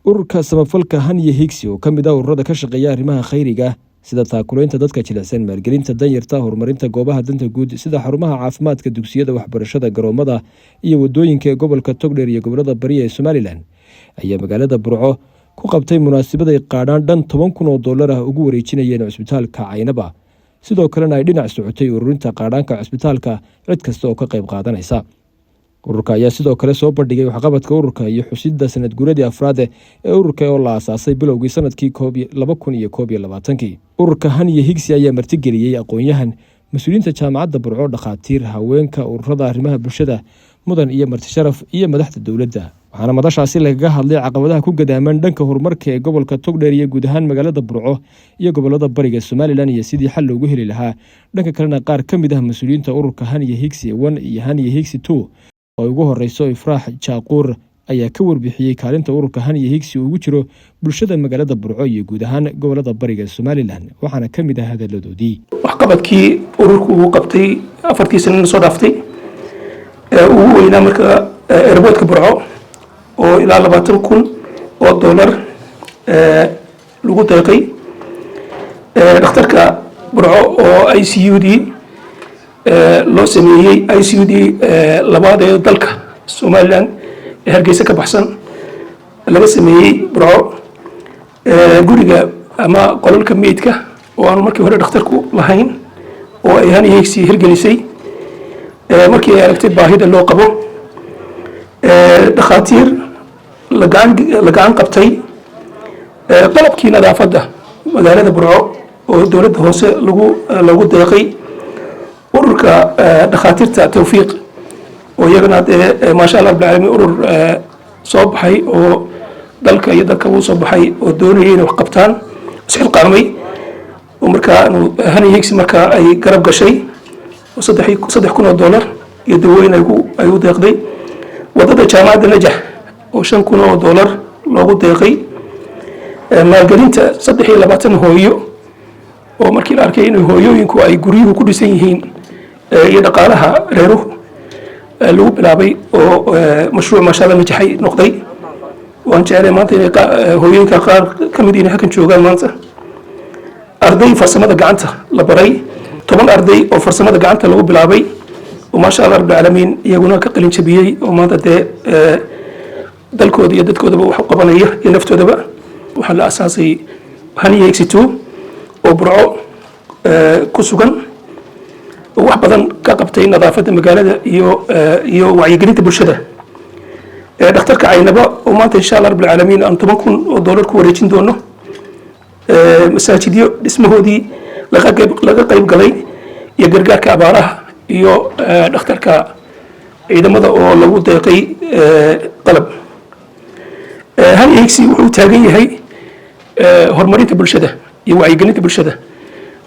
ururka samafalka Haniye Higsi oo kamid ah ururada ka shaqeeya arrimaha khayriga sida taakuleynta dadka jilicsan, maalgelinta danyarta, horumarinta goobaha danta guud sida xarumaha caafimaadka, dugsiyada waxbarashada, garoomada iyo wadooyinka gobolka Togdheer iyo gobolada bari ee Somaliland ayaa magaalada Burco ku qabtay munaasabad ay qaadaan dhan $10,000 ugu wareejinayeen cusbitaalka Caynaba, sidoo kalena ay dhinac socotay ururinta qaadhaanka cusbitaalka cid kasta oo ka qayb qaadanaysa. ururka ayaa sidoo kale soo bandhigay waxqabadka ururka iyo xusidda sanad guuradii afraad ee ururka oo la aasaasay bilowgii sanadkii 2021. ururka Haniye Higsi ayaa martigeliyay aqoon-yahan, mas'uuliyiinta jaamacadda Burco, dhakhaatiir, haweenka, ururada arrimaha bulshada, mudan iyo marti sharaf iyo madaxda dowladda. waxaana madashaasi lagaga hadlay caqabadaha ku gadaaman dhanka horumarka ee gobolka Togdheer iyo guud ahaan magaalada Burco iyo gobolada bariga Somaliland iyo sidii xal loogu heli lahaa. dhanka kalena qaar ka mid ah mas'uuliyiinta ururka Haniye Higsi 1 iyo Haniye Higsi 2 oo ugu horeyso Ifraax Jaaquur ayaa ka warbixiyay kaalinta ururka Haniye Higsi ugu jiro bulshada magaalada Burco iyo guud ahaan gobolada bariga Somaliland, waxaana ka mid ah hadaladoodii. waxqabadkii ururku uu qabtay 4 sano soo dhaaftay ugu weynaa marka airportka Burco oo ilaa $20,000 lagu deeqay dhakhtarka Burco oo ICUD loo sameeyay ICUD labaad ee dalka Somaliland ee Hargeysa ka baxsan laga sameeyay Burco guriga ama qolalka meydka oo aan markii hore dhakhtarku lahayn oo ay Haniye Higsi hirgelisay markii ay aragtay baahida loo qabo dhakhaatiir la gacan qabtay qalabkii nadaafadda magaalada Burco oo dowladda hoose lagu deeqay ururka dhakhaatiirta Tawfiiq oo iyagana maasha Allah bilaamin urur soo baxay oo dalka iyo dadka uu soo baxay oo doonayay inay wax qabtaan isxil qaamay oo markaa Haniye Higsi markaa ay garab gashay $3,000 iyo dawooyin ay u deeqday wadada jaamacadda Najax oo $5,000 loogu deeqay maalgelinta 23 hooyo oo markii la arkay in hooyooyinku ay guryuhu ku dhisan yihiin iyo dhaqaalaha reeruhu lagu bilaabay oo mashruuc maasha Allah najaxay noqday. waan jeclay maanta inay hooyooyinka qaar ka mid yihiin halkan joogaan maanta. arday farsamada gacanta la baray 10 arday oo farsamada gacanta lagu bilaabay oo maasha Allah rabbil caalamiin iyaguna ka qalin jabiyay oo maanta dalkooda iyo dadkoodaba wax u qabanaya iyo naftoodaba. waxaa la aasaasay Haniye Higsi 2 oo Burco ku sugan wax badan ka qabtay nadaafadda magaalada iyo wacyigelinta bulshada. dhakhtarka Caynaba oo maanta insha Allah rabbil caalamiin aan $10,000 ku wareejin doono. masaajidyo dhismahoodii laga qayb galay iyo gargaarka abaaraha iyo dhakhtarka ciidamada oo lagu deeqay qalab. Haniye Higsi wuxuu taagan yahay horumarinta bulshada iyo wacyigelinta bulshada.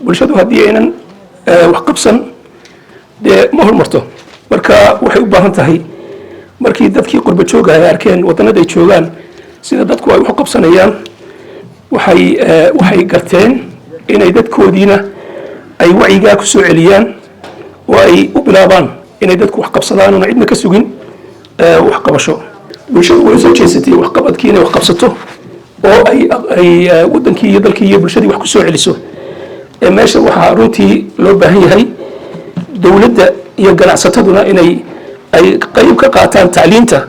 bulshadu haddii aynan wax qabsan ma horumarto. marka waxay u baahan tahay markii dadkii qurba jooga ay arkeen wadannada ay joogaan sida dadku ay wax qabsanayaan waxay garteen inay dadkoodiina ay wacyiga ku soo celiyaan oo ay u bilaabaan inay dadku wax qabsadaan oo cidna ka sugin wax qabasho. bulshadu way soo jeesatay wax qabadkii inay wax qabsato oo ay wadankii iyo dalkii iyo bulshadii wax ku soo celiso. meesha waxaa runtii loo baahan yahay dowladda iyo ganacsataduna inay qayb ka qaataan tacliinta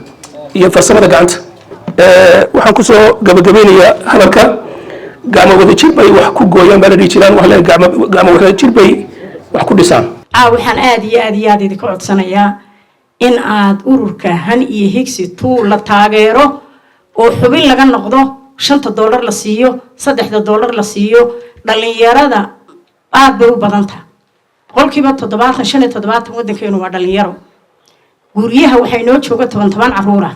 iyo farsamada gacanta. waxaan ku soo gabagabeynayaa hadalka gacmo wada jir bay wax ku gooyaan baa la dhihi jiraan, wax leen gacmo wada jir bay wax ku dhisaan. waxaan aad idinka codsanayaa in aad ururka Haniye Higsi 2 la taageero oo xubin laga noqdo $5 la siiyo, $3 la siiyo. dhalinyarada aad bay u badan tahay qolkiiba 75 wadankeenu waa dhalinyaro. guryaha waxay noo jooga 10 caruur ah.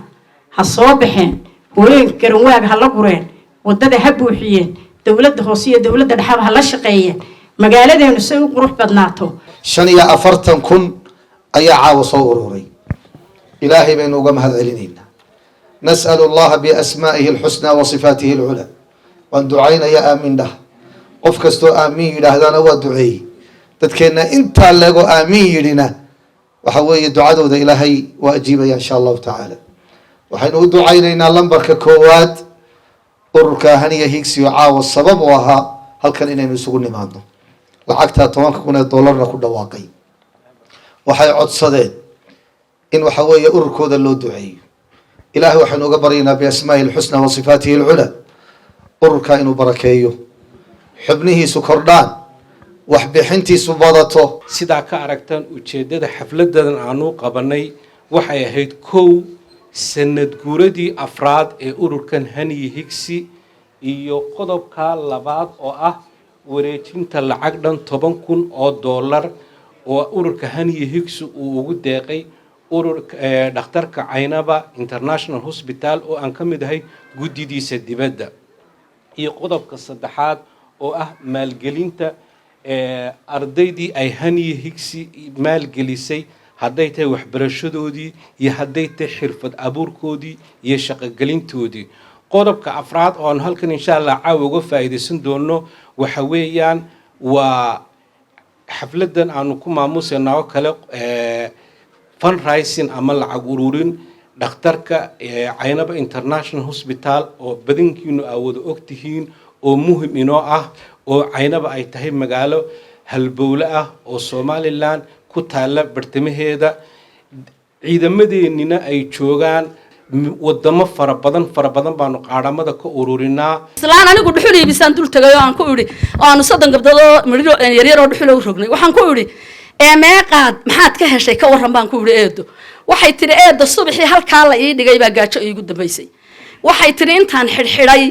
ha soo baxeen hooyooyinka garanwaag ha la gureen, wadada ha buuxiyeen, dowladda hoose iyo dowladda dhexe ha la shaqeeyeen, magaaladeenu si u qurux badnaato. 45,000 ayaa caawa soo ururay. ilaahay baynu uga mahad celinaynaa. nas'alu allaha biasmaa'ihi alxusnaa wa sifaatihi alculaa. waan ducaynayaa aamin dhah. qof kastoo aamin yidhaahdana waa duceeyey. dadkeenna intaa leego aamin yidhina waxa weeye ducadooda ilaahay waa ajiibaya insha allahu tacaala. waxaynu u ducaynaynaa lambarka 1 ururka haniya higsiyo caawa sabab u ahaa halkan inaynu isugu nimaadno lacagtaa 10,000 oo dollarna ku dhawaaqay waxay codsadeen in waxa weeye ururkooda loo duceeyo ilaahay waxaanu uga baryaynaa biasmaa'ihi alxusna wa sifaatihi alculaa ururka inuu barakeeyo xubnihiisu kordhaan wax bixintiisu badato sidaa ka aragtaan ujeedada xafladan aanu qabanay waxay ahayd kow sanad guuradii afraad ee ururkan haniya higsi iyo qodobka labaad oo ah wareejinta lacag dhan 10,000 oo dollar oo ururka haniya higsi uu ugu deeqay ururka dhakhtarka Caynaba International Hospital oo aan ka mid ahay guddidiisa dibadda iyo qodobka saddexaad oo ah maalgelinta ardaydii ay haniya higsi maalgelisay hadday tahay waxbarashadoodii iyo hadday tahay xirfad abuurkoodii iyo shaqogelintoodii qodobka afraad oo aan halkan insha Allah caawa uga faa'iideysan doono waxa weeyaan waa xafladan aanu ku maamuusnaa oo kale fundraising ama lacag ururin dhakhtarka Caynaba International Hospital oo badankiinu awood ogtihiin oo muhiim inoo ah oo Caynaba ay tahay magaalo halbowle ah oo Somaliland ku taala bartamaheeda ciidamadeenina ay joogaan wadamo fara badan baanu qaadamada ka ururinaa islaan anigu dhuxul iibisaan dul tagay oo aan ku iri oo aanu 30 gabdhood oo midho yar oo dhuxul u rognay waxaan ku iri meeqaad maxaad ka heshay ka waran baan ku iri eedo waxay tiri eedo subaxii halka la ii dhigay baa gaajo iigu dambeysay waxay tiri intaan xidhxidhay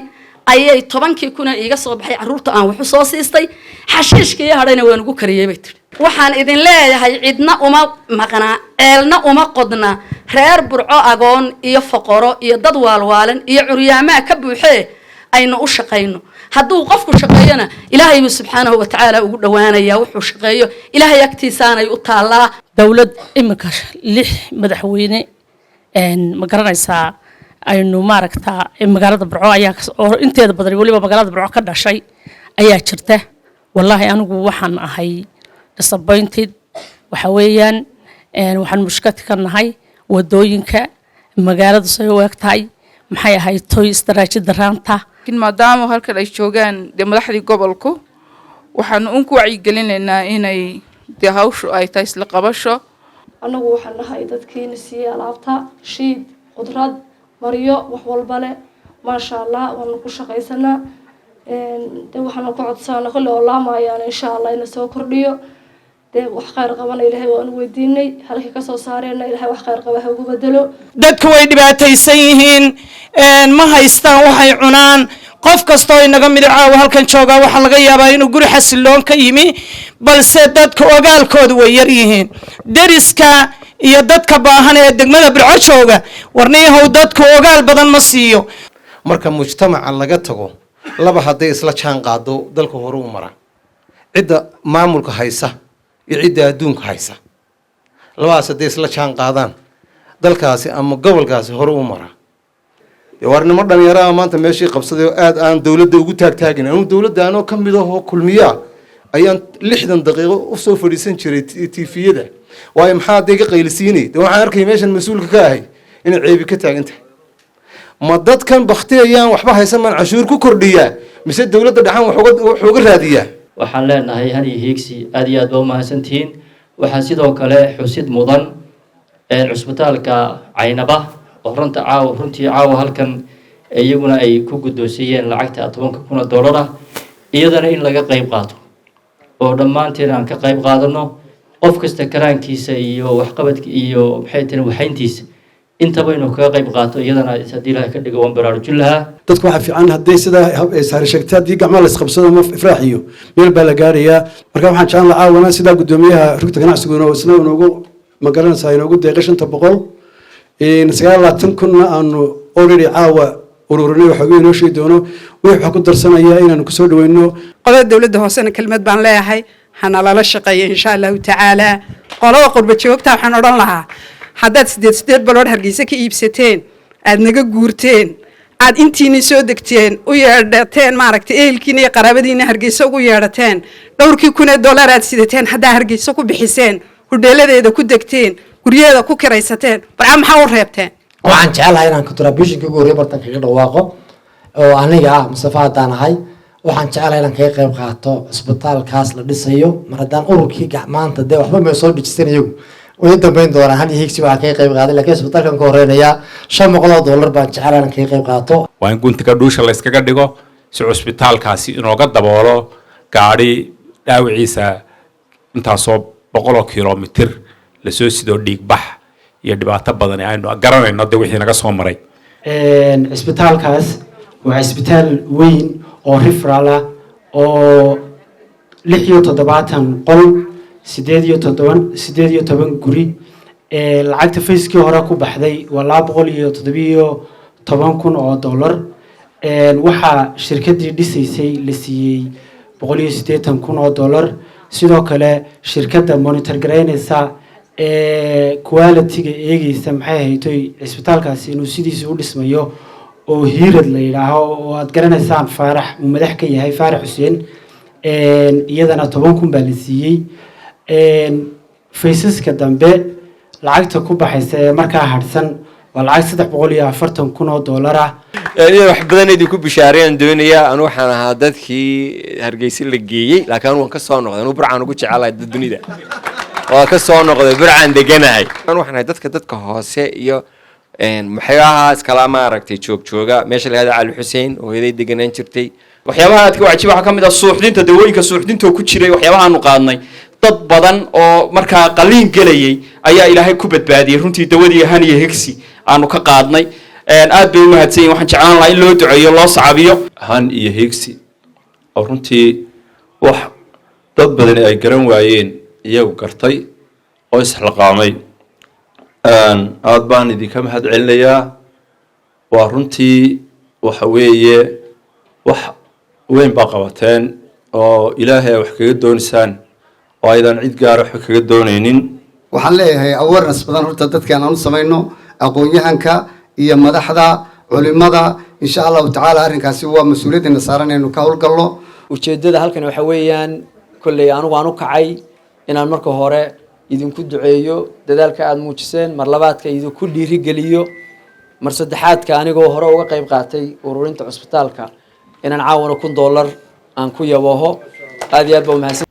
ayay 10,000 iiga soo baxay caruurta aan wax soo siistay xashiishkii hadhayna waan ugu kariyay bay tiri waxaan idin leeyahay cidna uma maqna eelna uma qodna reer burco agoon iyo faqoro iyo dad waalwaalan iyo curyaamaha ka buuxee aynu u shaqeyno hadduu qofku shaqeeyana ilaahay subxaanahu wa ta'ala ugu dhawaanaya wuxuu shaqeeyo ilaahay agtiisaanay u taalaa dawlad imika 6 madaxweyne ma garanaysaa aynu maaragtaa magaalada burco ayaa oo inteeda badan waliba magaalada burco ka dhashay ayaa jirta wallahi anigu waxaan ahay disappointed waxa weeyaan waxaan mushkil ka nahay wadooyinka magaalada soo waqtay maxay ahayd toy istaraatiijiyada raanta maadaama halkan ay joogaan madaxdii gobolku waxaan u ku wacyigelinaynaa inay hawshu ay tahay isla qabasho anagu waxaan nahay dadkiina siiyay alaabta shiid qudrad mariyo wax walba leh ma sha Allah waan ku shaqaysanaa waxaan ku codsanaa kulli oo laamayaan insha Allah in soo kordhiyo wax khayr qaban ilaahay waan weydiinay halka ka soo saareyna ilaahay wax khayr qaba ha ugu bedelo dadku way dhibaataysan yihiin ma haystaan waxay cunaan qof kasto inaga mid caawa halkan jooga waxa laga yaabaa inuu guri xasiloon ka yimi balse dadku ogaalkoodu way yar yihiin dariska iyo dadka baahan ee degmada burco jooga warniyahow dadku ogaal badan ma siiyo marka mujtamaca laga tago laba haday isla jaan qaado dalka hore u mara cidda maamulka haysa iyo cidda adduunka haysa labaas haday isla jaan qaadaan dalkaasi ama gobolkaasi hore u mara warnimo dhalinyarada maanta meeshii qabsaday aad aan dawladda ugu taagtaagin anu dawladda aanoo ka mid ah oo kulmiya ayaan 60 daqiiqo u soo fadhiisan jiray TV-yada waayo maxaa deeqa qaylisiinay waxaan arkay meeshan mas'uulka ka ahay in ceebi ka taagantahay ma dadkan baktiyayaan waxba haysan man cashuur ku kordhiyaa mise dawladda dhaxan wax uga raadiyaa waxaan leenahay haniya higsi aad iyo aad baa mahadsantihiin waxaan sidoo kale xusid mudan cusbitaalka Caynaba oo runtii caawa halkan iyaguna ay ku guddoonsiyeen lacagta 10,000 dollar ah iyadana in laga qayb qaato oo dhammaanteen aan ka qayb qaadano qof kasta karaankiisa iyo waxqabadka iyo maxay tahay waxayntiisa intaba inuu ka qayb qaato iyadana hadii Ilaahay ka dhigo waan baraarujin lahaa dadku waxa fiican haday sida saar sheegtay hadii gacmo la isqabsado ma ifraaxiyo meel baa la gaaraya marka waxaan jeclaan lahaa caawana sida gudoomiyaha rugta ganacsiga oo isna ugu magaranaysa inuu deeqay 500 9,000 aanu already caawa ururinay waxa uu inoo sheegi doono waxa ku darsanaya inaanu kusoo dhaweyno qolada dawladda hoosena kelmad baan leeyahay hana lala shaqeeyo insha Allah ta'ala qolada qurba joogta waxaan oran lahaa haddaad 8 balood hargeysa ka iibsateen aad naga guurteen aad intiina soo degteen u yeedhateen maaragtay ehelkiina iyo qaraabadiina hargeysa ugu yeedhateen dhowrkii $1,000 aad sidateen haddaa hargeysa ku bixiseen hudheeladeeda ku degteen guriyada ku kiraysateen barca maxaa u reebteen waxaan jecelahay inaan contribution-ka ugu horeeyo bartan kaga dhawaaqo oo aniga ah Mustafa haddaan ahay waxaan jecelahay inaan kaga qayb qaato isbitaalkaas la dhisayo mar haddaan ururkii maanta dee waxba ma soo dhijisan iyagu way dambeyn doonaan Han iyo Higsi waxaa kaga qayb qaaday laakiin isbitaalkan ka horreynaya $500 baan jecelahay inaan kaga qayb qaato waa in guntiga dhuusha la iskaga dhigo si cusbitaalkaasi inooga daboolo gaari dhaawiciisa intaasoo 100 kilomitir lasoo sidoo dhiig bax iyo dhibaato badan aynu garanayno de wixii naga soo maray isbitaalkaas waa isbitaal weyn oo referral ah oo 76 qol 18 guri lacagta fayskii hore ku baxday waa $217,000 waxaa shirkadii dhisaysay la siiyey $180,000 sidoo kale shirkadda monitor garaynaysa quality-ga eegaysa maxay haytay isbitaalkaasi inuu sidiisa u dhismayo oo hiirad la yidhaaho oo aad garanaysaan Faarax uu madax ka yahay Faarax Xuseen iyadana 10,000 baa la siiyey faysaska dambe lacagta ku baxaysa ee markaa harsan waa lacag $340,000 ah inay wax badan idinku bishaareen doonaya anu waxaan ahaa dadkii Hargeysa la geeyay laakiin waan ka soo noqday anu burcaan ugu jecelahay dunida waa ka soo noqday burcaan deganahay anu waxaan dadka hoose iyo maxayaha iskala maaragtay jooga meesha la yiraahdo Ali Xuseen oo heeday deganaan jirtay waxyaabaha aadka wajiib waxa kamid ah suuxdinta dawooyinka suuxdinta ku jiray waxyaabaha aanu qaadnay dad badan oo markaa qaliin galayay ayaa Ilaahay ku badbaadiyay runtii dawadii Han iyo Higsi aanu ka qaadnay aad bay u mahadsan waxaan jeclaan lahaa in loo duceeyo loo sacabiyo Han iyo Higsi oo runtii wax dad badan ay garan waayeen iyagu gartay oo isxilqaamay aad baan idinka mahad celinayaa waa runtii waxa weeye wax weyn baa qabateen oo Ilaahay wax kaga doonisaan oo aydan cid gaar ah kaga doonaynin waxaan leeyahay awareness badan horta dadkan aanu sameeyno aqoon-yahanka iyo madaxda culimada insha Allah ta'ala arrinkaasi waa mas'uuliyadna saaranayno ka howlgalno ujeedada halkan waxa weeyaan kulli anigu aan u kacay inaan marka hore idinku duceeyo dadaalka aad muujiseen mar labaadka idinku dhiiri geliyo mar saddexaadka anigoo hore uga qayb qaatay ururinta cusbitaalka inaan caawino $1,000 aan ku yabaho aad iyo aad baa mahadsan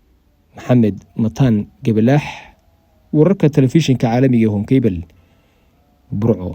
Maxamed Matan Gabalaax wararka telefishinka caalamiga Home Cable Burco